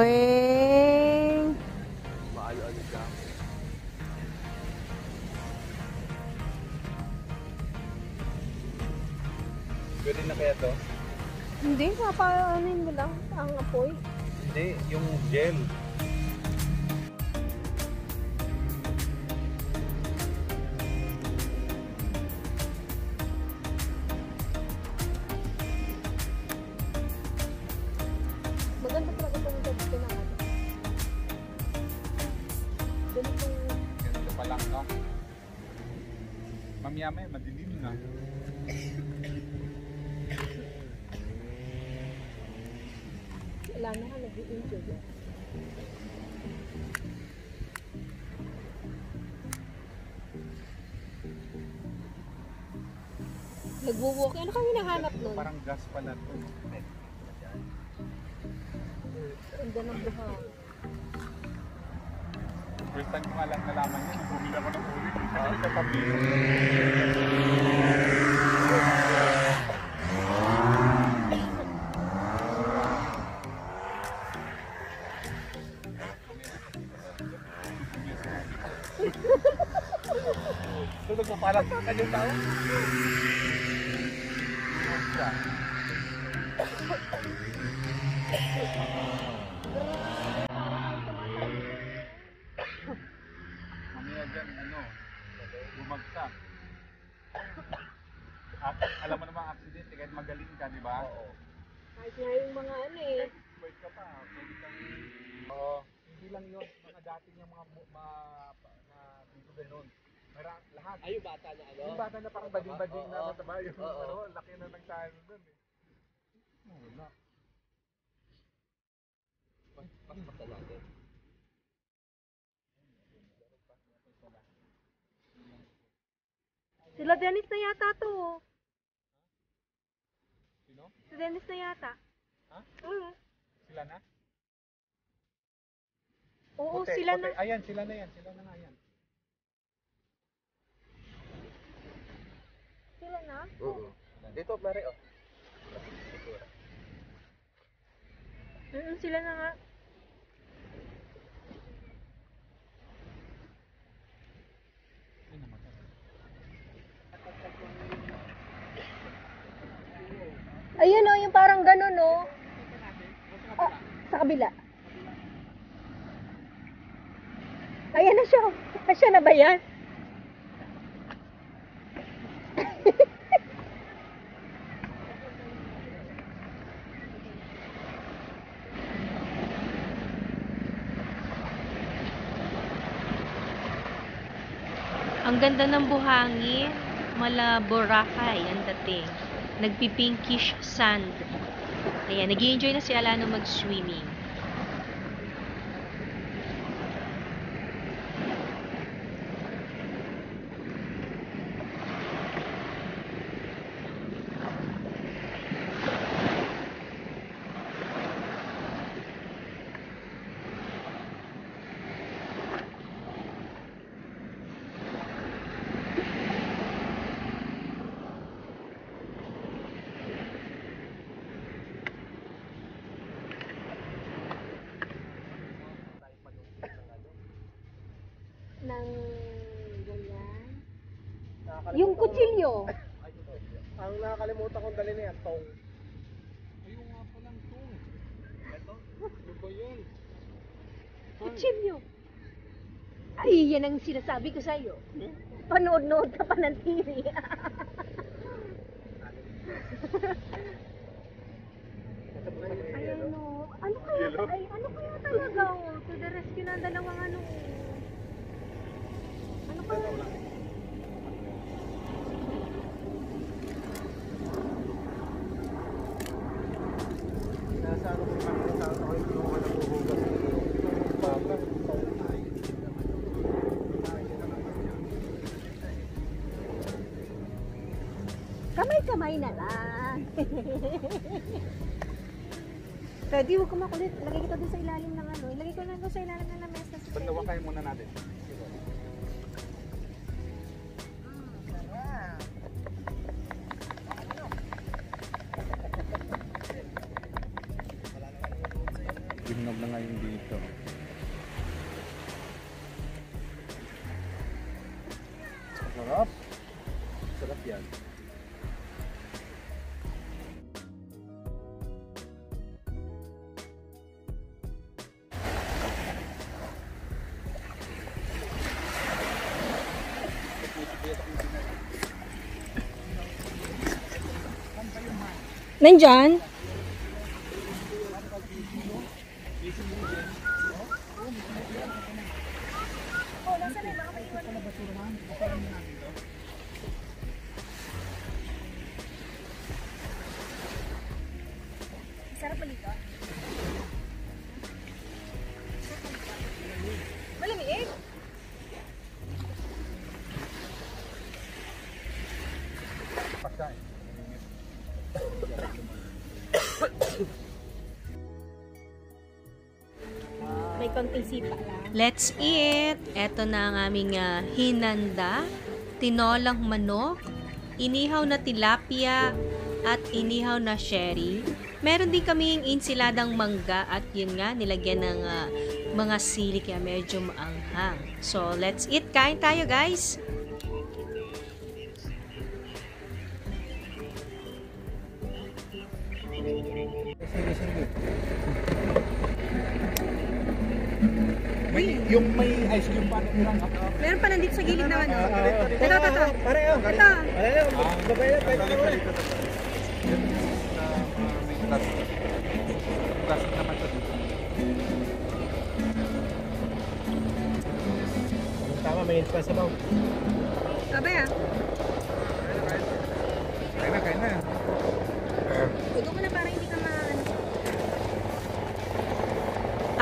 Boing! Maalo-alo ka. Pwede na kaya to? Hindi, papaanoin mo lang ang apoy. Hindi, yung gel. Maganda talaga itong ganito na ano. Ganitong... Ganito pa lang, no? Mamaya-maya, madilim na. Wala na ka, nag-i-enjoy yan. Nagwo-walk. Ano kang hinahanap nun? Parang gas pala to. Ganda ng buhang. First time ko nga lang nalaman yun, bumili ako ng ulit. Sa tabi. So, nagpapalat ka yung tao? Mamaya dyan, ano, bumagsak. At alam mo naman ang aksidente, kahit magaling ka, di ba? Oo. Kahit nga yung mga ano eh. Wait ka pa, pwede kang... Oo. Hindi lang yun, mga dati niyang mga na dito ganun. Lahat. Ay, yung bata na ano? Yung bata na parang bading-bading na mataba, yung ano, laki na ng tayo doon eh. Wala. Paspas natin. Sila Dennis na yata to. Sino? Si Dennis na yata. Ha? Sila na? Oo, Puti, sila puti. na. Ayan, sila na yan. Sila na nga yan. Sila na? Dito, Mari, oh. Sila na nga. Ayun o, yung parang ganun o. Ah, sa kabila. Ayan na siya. Siya na ba yan? Ang ganda ng buhangin. Mala Boracay ang dating. Nagpipinkish sand. Ayan, nag-i-enjoy na si Alano mag-swimming. Ng ganyan. Yung kutsilyo. Ang nakakalimutan kong dali na yan, tong. Ayun nga palang to. Ito? Ano ba yun? Kutsilyo. Ay, yan ang sinasabi ko sa'yo. Panood-nood ka pa ng TV. Ayan o. Ano kaya? Ay, ano kaya talaga o? To the rescue ng dalawang ano. Ano kaya? Nasa ano ko naman, nasa ako yung tulungan ng buhugas. Kamay-kamay na lang. Pwede, huwag ka makulit. Lagay kita doon sa ilalim ng ano. Ilagay ko lang doon sa ilalim ng lamesa. Bandawakayin muna natin. Hinog na ngayon dito. Sarap. Sarap yan. Nandyan? Sarap palito. Malamig? Pagkain. May konting sipa lang. Let's eat! Ito na ang aming hinanda, tinolang manok, inihaw na tilapia, at inihaw na sherry. Meron din kaming insiladang mangga at yun nga, nilagyan ng mga sili kaya medyo maanghang. So, let's eat! Kain tayo, guys! Sige, sige. Yung may ice cream pa na Meron pa nandito sa gilid na ano. Ito. Ito. Babae na, pwede na ulit. may plastic. Plastic naman ito dito. Tama, may pa sa baw. Abay ah. Kain na. Udo mo na para hindi ka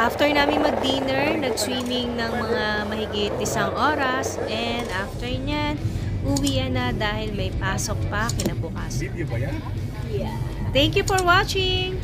After namin mag-dinner, nag-swimming ng mga mahigit 1 oras. And after nyan, uwian na dahil may pasok pa kinabukasan. Video ba yan? Thank you for watching!